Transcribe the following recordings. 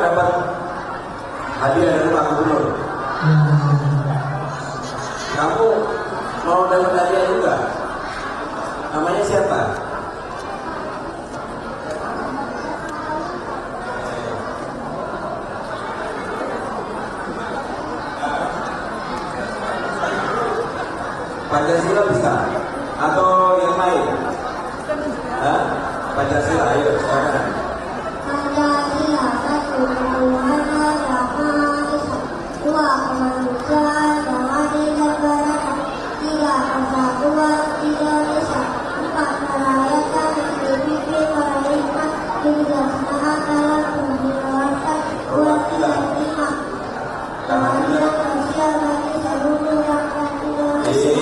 dapat hadiah dari Pak Gubernur. Kamu mau dapat hadiah juga? Namanya siapa? Pancasila bisa? Atau yang lain? Hah? Pancasila, ayo sekarang. Pancasila satu Tuhan Yang Maha Esa, dua kemanusiaan yang adil dan beradab, tiga persatuan Indonesia, empat merayakan Idul Pemerintah, kebijaksanaan dalam penjelasan buat tidak lima, keadilan sosial bagi seluruh rakyat Indonesia.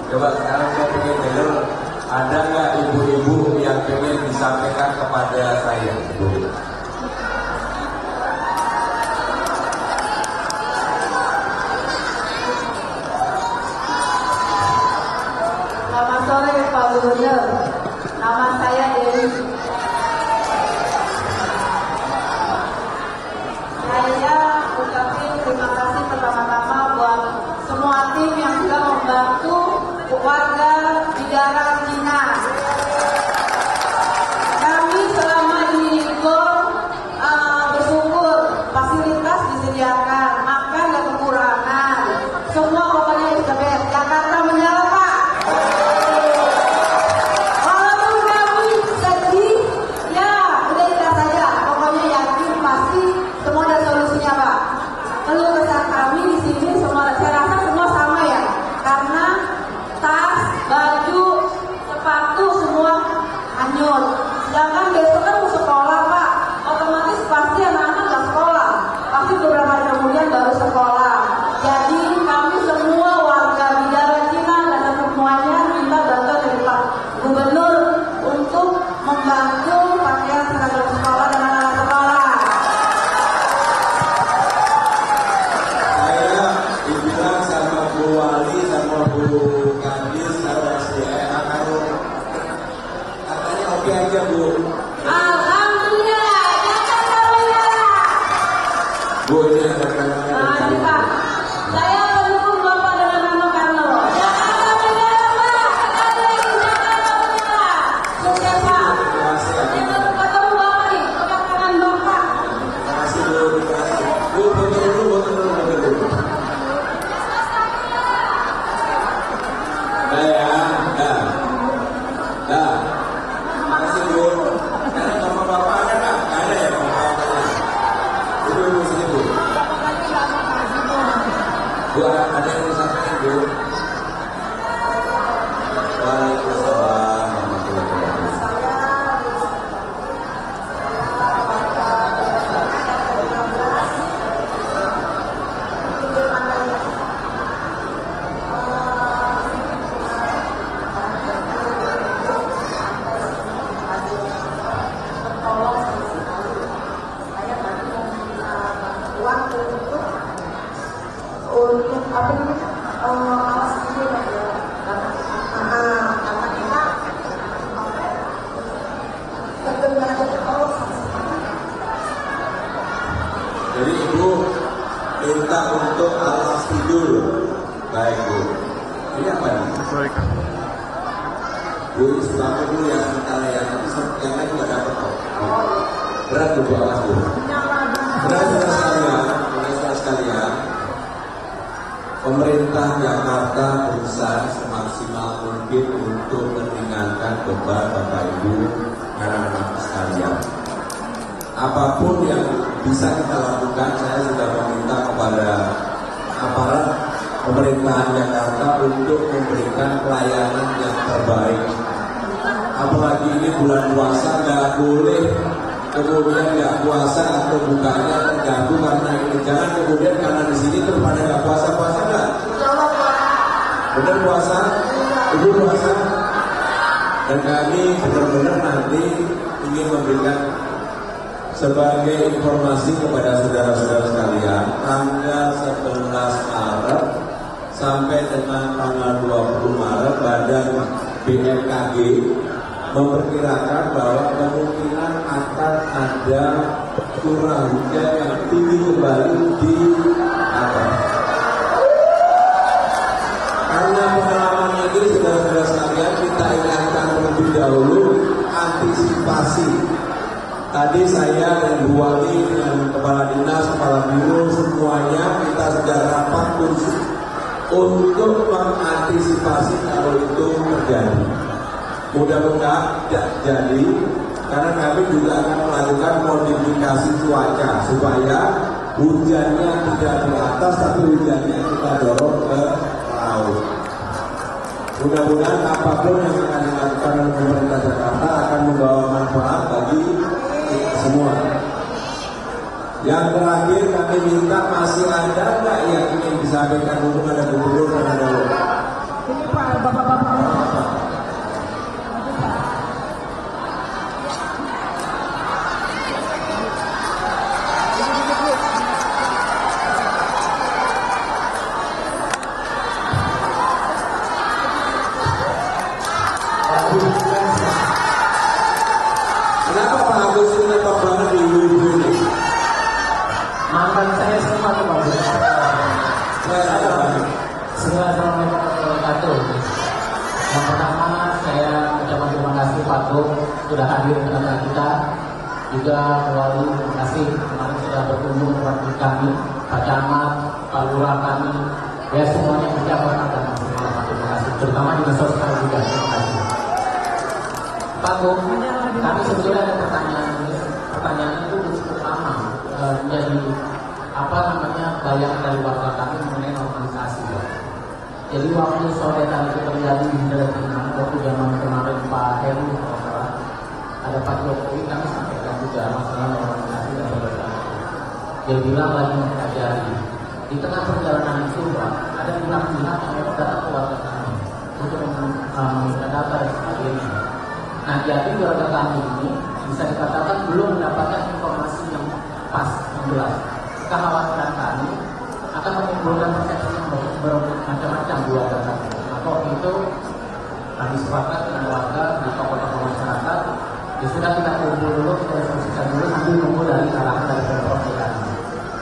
Coba sekarang saya ingin dengar, ada nggak ibu-ibu yang ingin disampaikan kepada saya? Selamat sore Pak Gubernur, nama saya Dewi. Saya ucapin terima kasih pertama-tama buat semua tim yang sudah membantu warga di daerah Cina. Kami selama di Gor bersyukur fasilitas disediakan, makan dan kekurangan, semua pokoknya sudah beres. Jakarta menyala Pak. Walaupun kami sedih, ya udah kita saja. Pokoknya yakin pasti semua ada solusinya Pak. Keluh kesah kami di sini semua, saya rasa semua sama ya, karena tas, baju, sepatu semua hanyut. Sedangkan besok kan mau sekolah Pak, otomatis pasti anak-anak nggak sekolah, pasti beberapa hari kemudian baru sekolah. Jadi kami semua warga di daerah Cina dan semuanya minta bantuan dari Pak Gubernur untuk membantu pakaian seragam sekolah dan anak-anak sekolah. Saya dibilang sama Bu Wali sama Bu Kadis sama SDM akan katanya oke aja Bu. Alhamdulillah, Jakarta menyala. Bu ini ada kalanya. Ini Pak, saya mendukung Bapak dengan Rano Karno. Jakarta menyala Pak, ada yang Jakarta menyala. Sukses Pak. Kita ketemu Bapak nih, pegang tangan Bapak. Terima kasih Bu. Bu, foto dulu. Dah ya, dah. Terima kasih Bu. Sekarang bapak-bapak ada nggak? Nggak ada ya bapak-bapaknya. Ibu sini Bu. Bu, ada yang disampaikan Bu. Waalaikumsalam warahmatullahi wabarakatuh. Untuk apa namanya alas kaki ya, karena kita kedengaran kalau Jadi Ibu minta untuk alas tidur. Baik Bu. Ini apa nih? Bu, sembako dulu ya sementara ya. Tapi yang lain nggak dapat kok. Berat Bu alas Bu. Saudara sekalian, pemerintah Jakarta berusaha semaksimal mungkin untuk meringankan beban Bapak Ibu anak-anak sekalian. Apapun yang bisa kita lakukan, saya sudah meminta kepada aparat pemerintahan Jakarta untuk memberikan pelayanan yang terbaik. Apalagi ini bulan puasa, nggak boleh kemudian nggak puasa atau bukanya terganggu karena ini. Jangan kemudian karena di sini terus pada nggak puasa nggak. Benar puasa, Ibu puasa, dan kami benar-benar nanti ingin memberikan sebagai informasi kepada saudara-saudara sekalian, tanggal 11 Maret sampai dengan tanggal 20 Maret Badan BMKG memperkirakan bahwa kemungkinan ada curah hujan yang tinggi kembali di atas. Karena pengalaman ini saudara-saudara sekalian, kita ingatkan terlebih dahulu antisipasi. Tadi saya dan Bu Wali dengan Kepala Dinas, Kepala Biro, semuanya kita sudah rapat khusus untuk mengantisipasi kalau itu terjadi. Mudah-mudahan tidak jadi, karena kami juga akan melakukan modifikasi cuaca supaya hujannya tidak di atas, tapi hujannya kita dorong ke laut. Mudah-mudahan apapun yang akan dilakukan oleh pemerintah Jakarta akan membawa manfaat bagi kita semua. Yang terakhir kami minta, masih ada nggak yang ingin disampaikan untuk ada gubernur dan ada wali? Ini Pak, bapak-bapak. Kenapa Pak Agus ini netop banget di ibu-ibu ini? Mantan saya semua tuh Pak. Assalamualaikum warahmatullahi wabarakatuh. Yang pertama saya ucapkan terima kasih Pak Gub sudah hadir di tengah kita. Juga Wali, terima kasih kemarin sudah berkunjung ke waktu kami, Pak Camat, Pak Lurah kami, ya semuanya pejabat dan terima kasih. Terutama di sosial juga terima kasih. Pak Gub, kami sebetulnya ada pertanyaan itu cukup lama menjadi apa namanya bayangan dari warga kami mengenai normalisasi. Ya. Jadi waktu sore tadi itu terjadi di Filipina, waktu zaman kemarin Pak Heru, ada Pak Jokowi, kami sampaikan juga masalah normalisasi dan sebagainya. Dia bilang lagi mempelajari. Di tengah perjalanan itu Pak, ada pihak-pihak yang memang datang ke warga kami untuk meminta data dan sebagainya. Nah, jadi warga kami ini bisa dikatakan belum mendapatkan informasi yang pas, yang jelas. Kekhawatiran kami akan menimbulkan persepsi yang bermacam-macam di warga kami. Maka waktu itu kami sepakat dengan warga di tokoh-tokoh masyarakat. Ya sudah kita kumpul dulu, kita diskusikan dulu sambil nunggu dari arahan dari Pemprov DKI.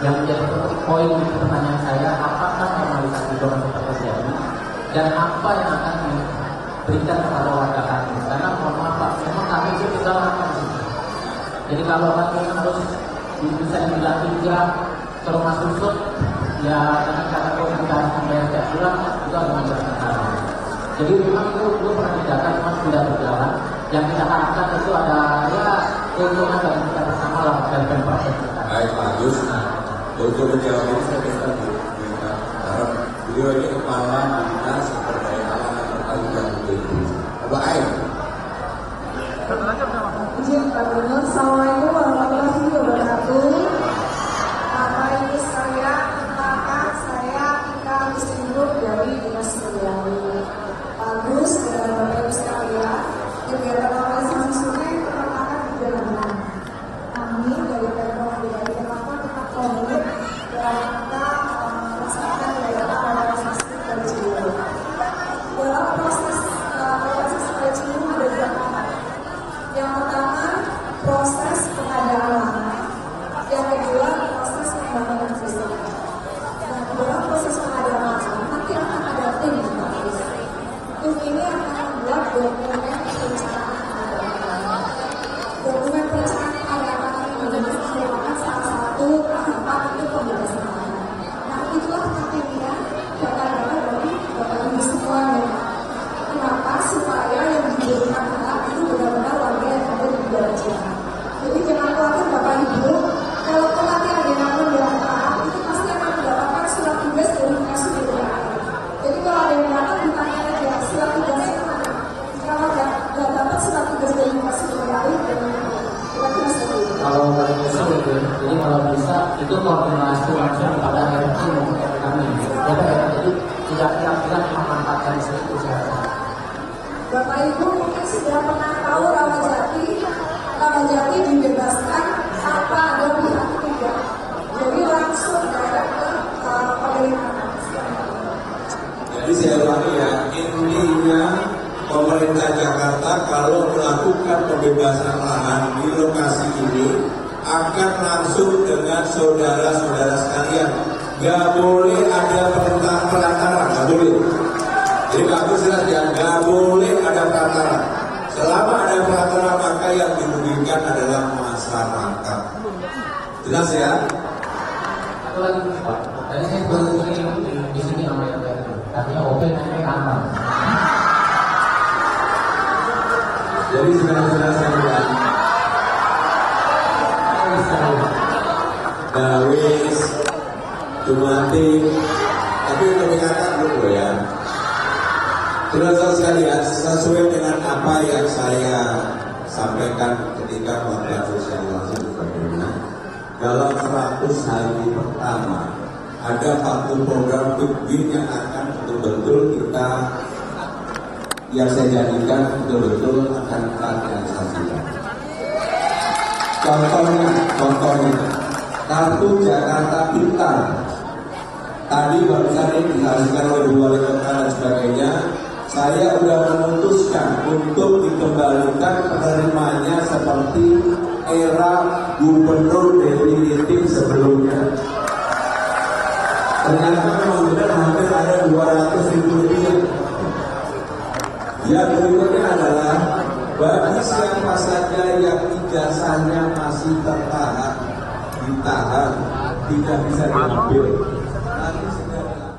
Yang menjadi poin di pertanyaan saya, apakah normalisasi itu akan tetap terjadi dan apa yang akan diberikan kepada warga kami? Karena mohon maaf Pak, memang kami itu tinggal makan di sini. Jadi kalau kami harus bisa dibilang tiga ke rumah susun, ya dengan cara kita membayar setiap bulan itu agak berkaitan. Jadi memang itu pernah didata, memang sudah berjalan. Yang kita harapkan itu ada ya keuntungan bagi kita bersama lah dari Pemprov kita. Baik Pak Agus, untuk menjawab ini saya minta harap beliau ini kepala dinas sumber daya alam dan pertanian BPD. Bapak Air. Izin Pak Gubernur, Assalamualaikum warahmatullahi wabarakatuh. Bapak Ibu saya, perkenalkan saya Ika Agustinur dari Dinas Perhubungan. Bagus dan Bapak Ibu sekalian, kegiatan normalisasi sungai merupakan perjalanan. Kami dari Pemprov DKI Jakarta tetap komit dalam rangka melaksanakan kegiatan normalisasi Kali Ciliwung. Dalam proses normalisasi Kali Ciliwung ada dua tahap. Yang pertama, proses pengadaan lahan. Yang kedua, proses pembangunan sistem. Nah, dalam proses pengadaan lahan, nanti akan ada tim. Tim ini akan membuat dokumen perencanaan pengadaan lahan. Dokumen perencanaan pengadaan lahan ini merupakan salah satu tahapan untuk pembebasan lahan. Nah, itulah pentingnya data-data dari Bapak Ibu semua. Kenapa? Supaya yang diberikan hak itu benar-benar warga yang ada di daerah. Jadi jangan khawatir Bapak Ibu, kalau nanti ada yang mendaftar, itu pasti akan mendapatkan surat tugas dari Dinas Perhubungan. Jadi kalau ada yang datang ditanya aja surat tugasnya mana? Kalau nggak dapat surat tugas dari Dinas Perhubungan, kira-kira seperti itu. Kalau paling bisa gitu, jadi kalau bisa itu koordinasi langsung pada RT maupun kami. Jadi tidak kira-kira memanfaatkan itu saya. Bapak Ibu mungkin sudah pernah tahu Rawajati dibebaskan tanpa ada pihak ketiga. Jadi langsung direct ke pemerintahan. Jadi saya ulangi ya, intinya pemerintah Jakarta kalau melakukan pembebasan lahan di lokasi ini akan langsung dengan saudara-saudara sekalian. Gak boleh ada perantara, gak boleh. Jadi bagus jelas ya, gak boleh ada perantara. Selama ada perantara maka yang dirugikan adalah masyarakat. Jelas ya? Satu lagi Pak, tadi saya baru di sini sama yang tadi, artinya open ini aman. Jadi saudara-saudara sekalian, Dawis, Jumati, tapi untuk mengingatkan dulu ya. Saudara sekalian, sesuai dengan apa yang saya sampaikan ketika melakukan sosialisasi sebagainya, dalam 100 hari pertama ada 1 program Big yang akan betul-betul kita, yang saya jadikan betul-betul akan kita realisasikan. Contohnya, kartu Jakarta Pintar. Tadi barusan ini dihasilkan oleh Bu Wali Kota dan sebagainya. Saya sudah memutuskan untuk dikembalikan penerimanya seperti era gubernur definitif sebelumnya. Ternyata memang benar hampir ada 200.000 lebih. Yang berikutnya adalah bagi siapa saja yang ijazahnya masih ditahan, tidak bisa diambil. Nanti segera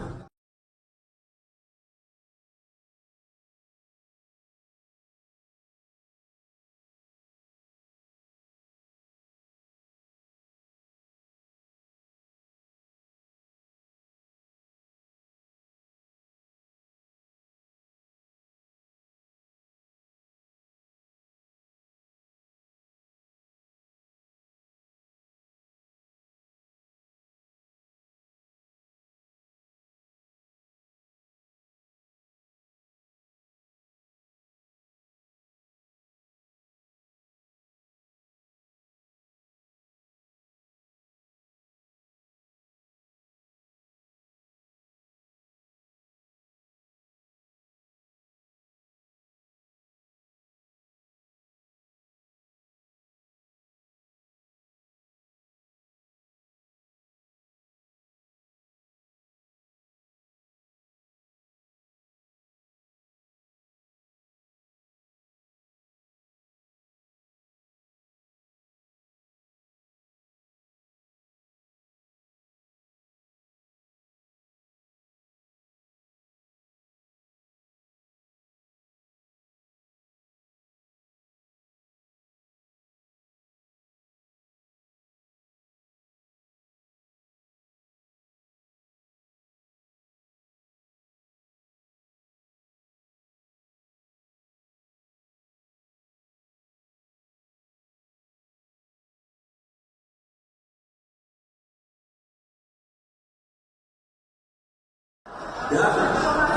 dan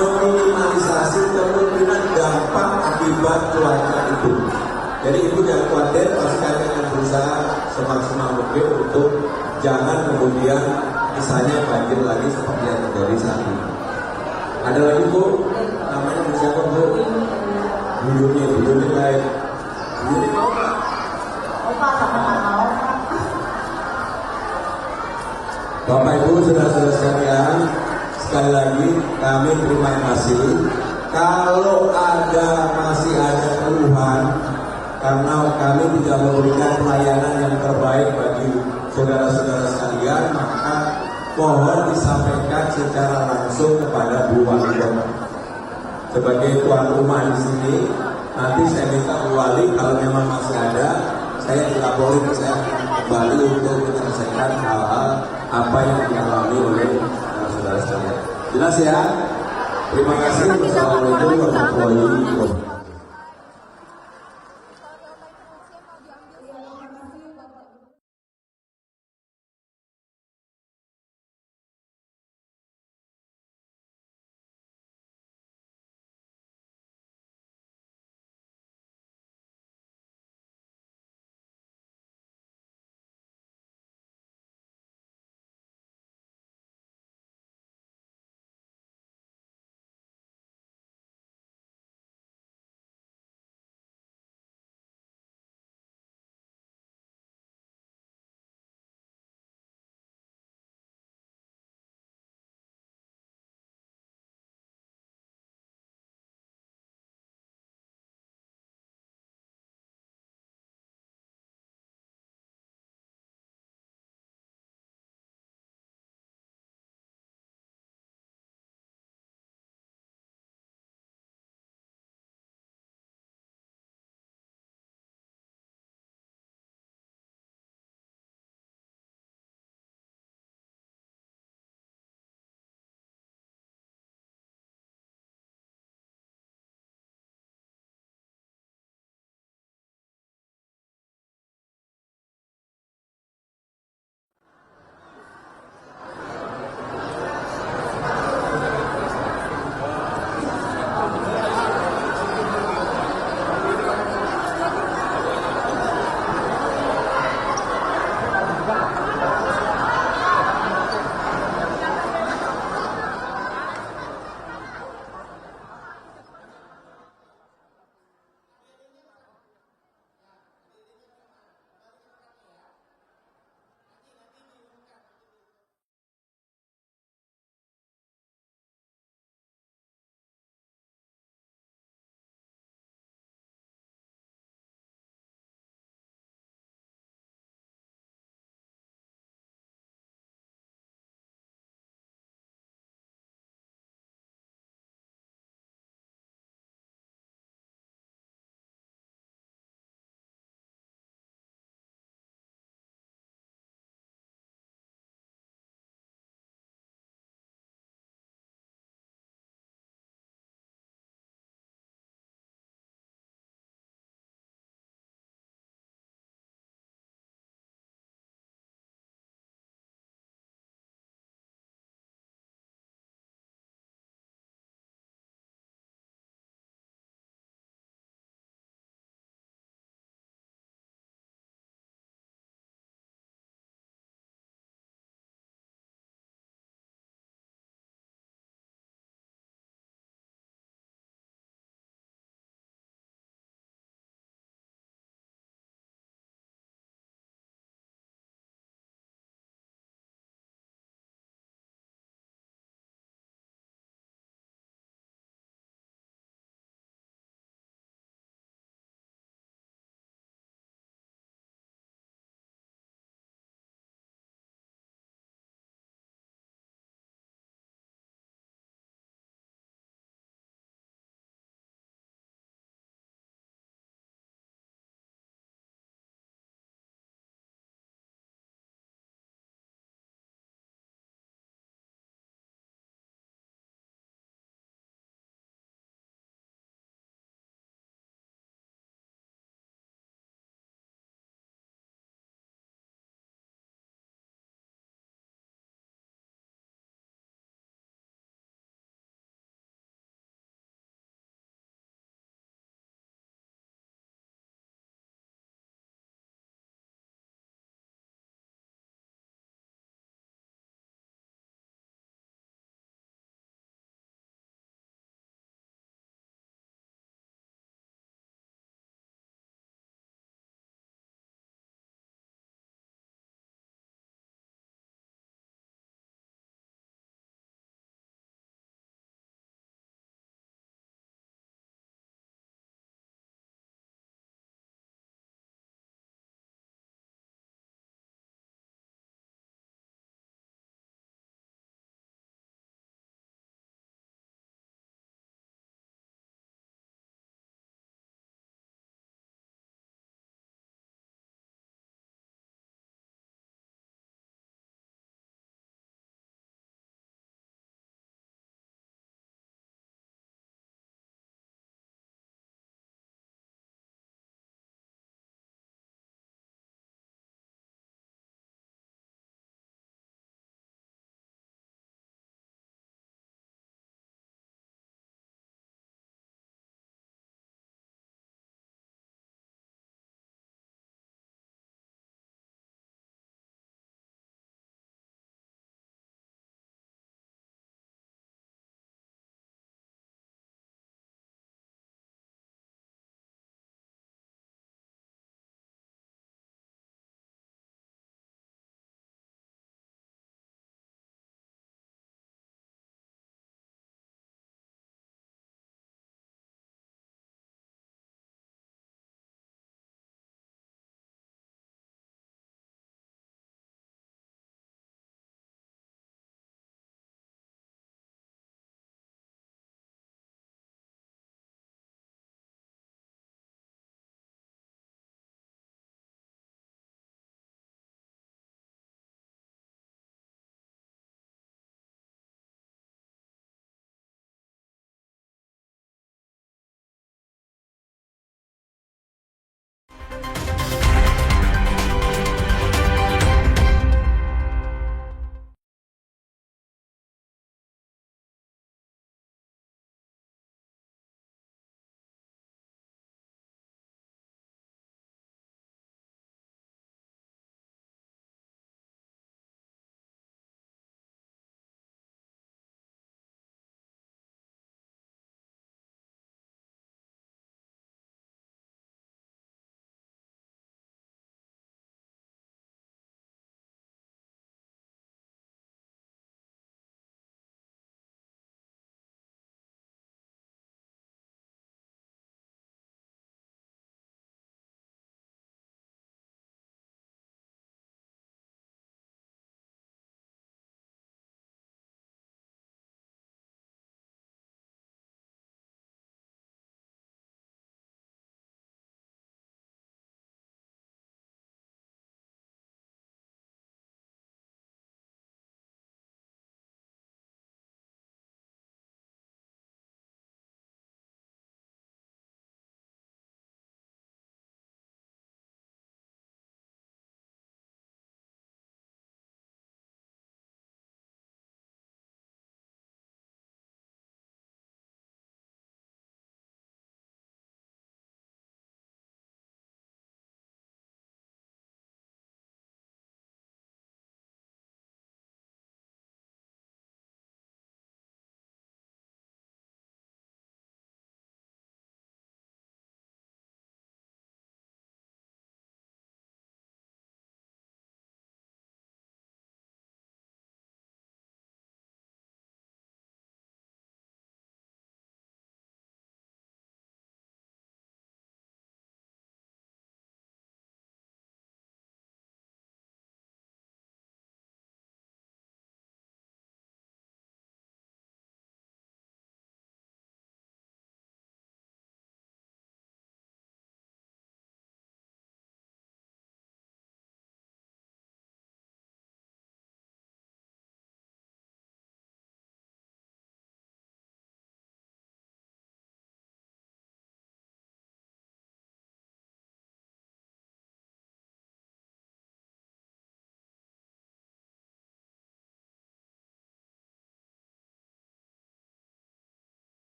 meminimalisasi kemungkinan dampak akibat cuaca itu. Jadi ibu jangan khawatir, pasti kami akan berusaha semaksimal mungkin untuk jangan kemudian misalnya banjir lagi seperti yang terjadi saat ini. Ada lagi Bu, namanya Bu siapa Bu? Bu Yuni lain. Yuni mau nggak? Opa sama mau. Bapak Ibu saudara-saudara sekalian, sekali lagi kami terima kasih. Kalau masih ada keluhan karena kami tidak memberikan pelayanan yang terbaik bagi saudara-saudara sekalian, maka mohon disampaikan secara langsung kepada Bu Wali Kota. Sebagai tuan rumah di sini, nanti saya minta Bu Wali kalau memang masih ada, saya dilaporin, saya kembali untuk menyelesaikan hal-hal apa yang dialami oleh saudara sekalian. Jelas ya? Terima kasih. Wassalamualaikum warahmatullahi wabarakatuh.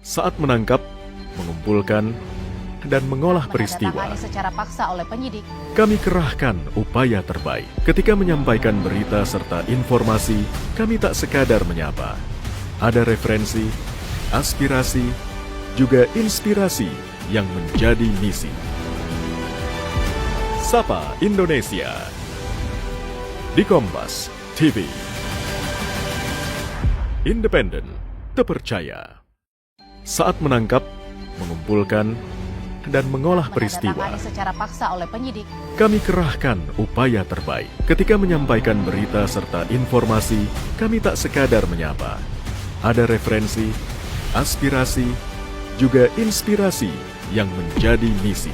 Saat menangkap, mengumpulkan, dan mengolah peristiwa, menandatangani secara paksa oleh penyidik, kami kerahkan upaya terbaik. Ketika menyampaikan berita serta informasi, kami tak sekadar menyapa. Ada referensi, aspirasi, juga inspirasi yang menjadi misi. Sapa Indonesia di Kompas TV. Independen, terpercaya. Saat menangkap, mengumpulkan, dan mengolah peristiwa, menandatangani secara paksa oleh penyidik, kami kerahkan upaya terbaik. Ketika menyampaikan berita serta informasi, kami tak sekadar menyapa. Ada referensi, aspirasi, juga inspirasi yang menjadi misi.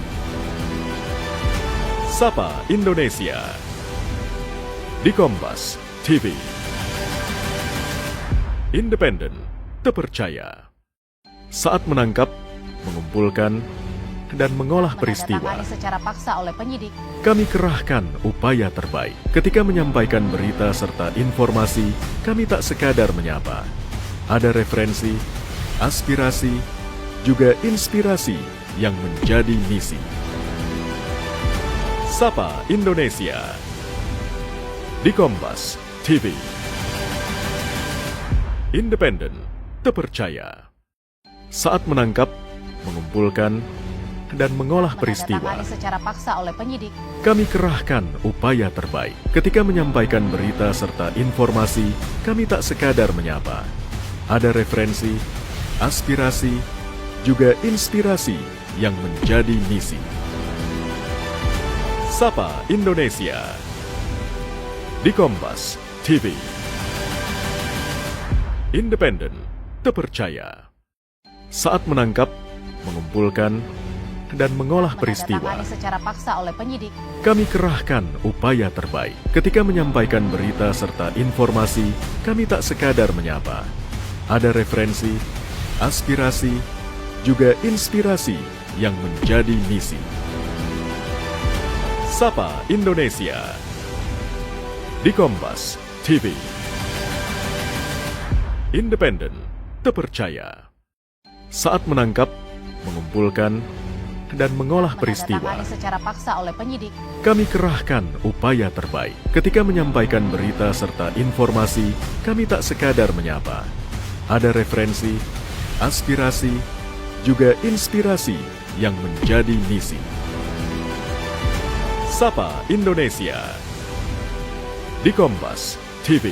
Sapa Indonesia di Kompas TV. Independen, terpercaya. Saat menangkap, mengumpulkan, dan mengolah peristiwa, menandatangani secara paksa oleh penyidik, kami kerahkan upaya terbaik. Ketika menyampaikan berita serta informasi, kami tak sekadar menyapa. Ada referensi, aspirasi, juga inspirasi yang menjadi misi. Sapa Indonesia di Kompas TV. Independen, terpercaya. Saat menangkap, mengumpulkan, dan mengolah peristiwa, menandatangani secara paksa oleh penyidik, kami kerahkan upaya terbaik. Ketika menyampaikan berita serta informasi, kami tak sekadar menyapa. Ada referensi, aspirasi, juga inspirasi yang menjadi misi. Sapa Indonesia di Kompas TV. Independen, terpercaya. Saat menangkap, mengumpulkan, dan mengolah peristiwa, menandatangani secara paksa oleh penyidik, kami kerahkan upaya terbaik. Ketika menyampaikan berita serta informasi, kami tak sekadar menyapa. Ada referensi, aspirasi, juga inspirasi yang menjadi misi. Sapa Indonesia di Kompas TV. Independen, terpercaya. Saat menangkap, mengumpulkan, dan mengolah peristiwa, menandatangani secara paksa oleh penyidik, kami kerahkan upaya terbaik. Ketika menyampaikan berita serta informasi, kami tak sekadar menyapa. Ada referensi, aspirasi, juga inspirasi yang menjadi misi. Sapa Indonesia di Kompas TV.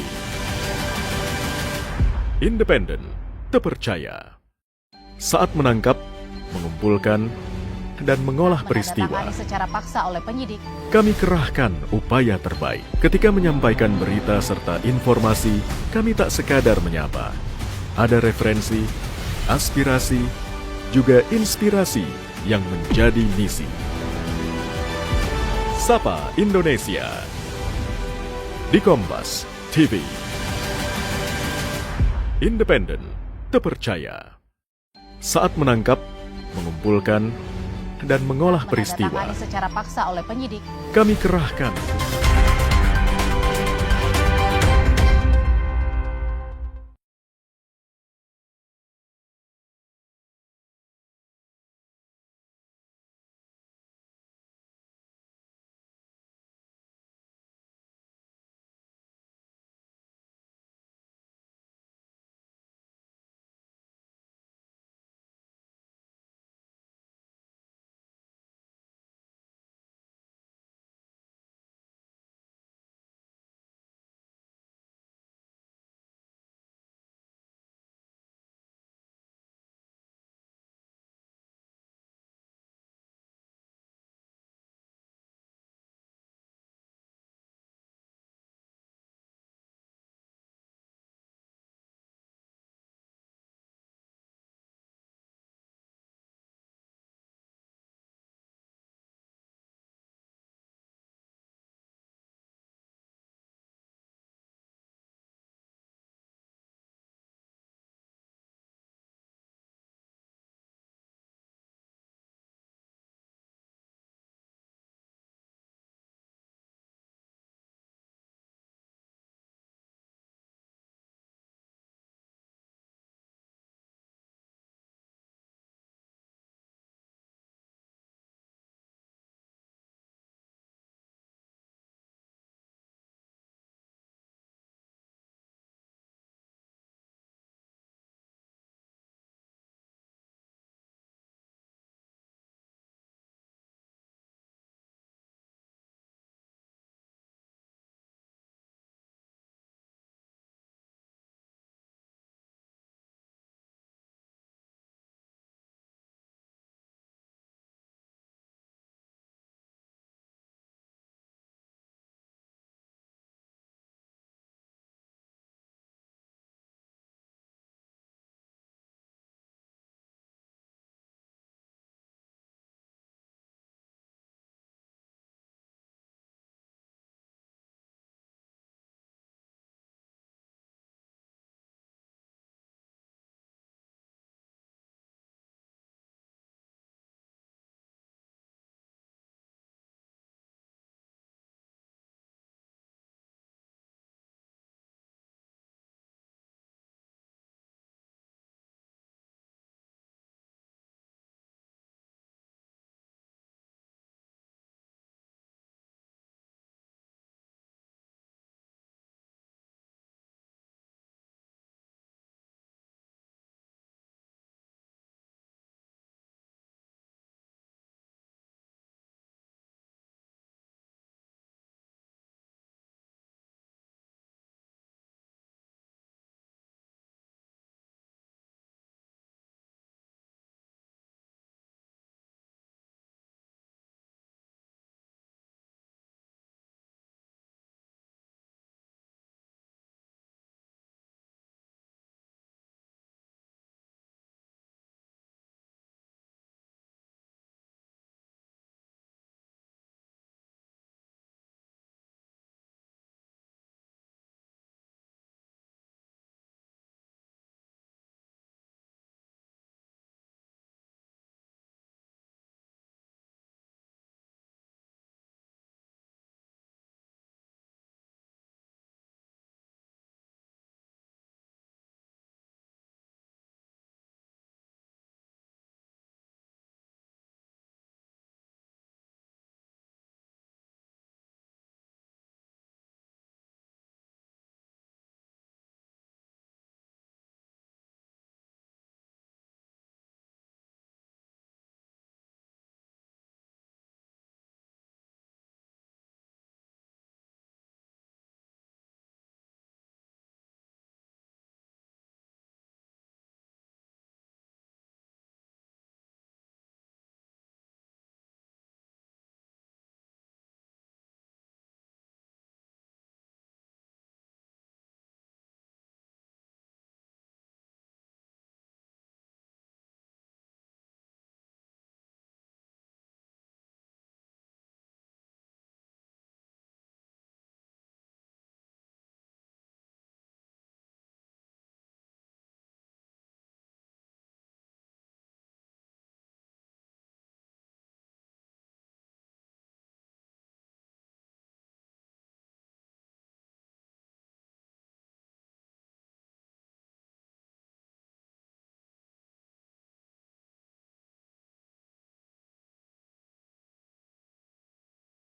Independen, terpercaya. Saat menangkap, mengumpulkan, dan mengolah peristiwa, menandatangani secara paksa oleh penyidik, kami kerahkan upaya terbaik. Ketika menyampaikan berita serta informasi, kami tak sekadar menyapa. Ada referensi, aspirasi, juga inspirasi yang menjadi misi. Sapa Indonesia di Kompas TV. Independen, terpercaya. Saat menangkap, mengumpulkan, dan mengolah peristiwa, menandatangani secara paksa oleh penyidik, kami kerahkan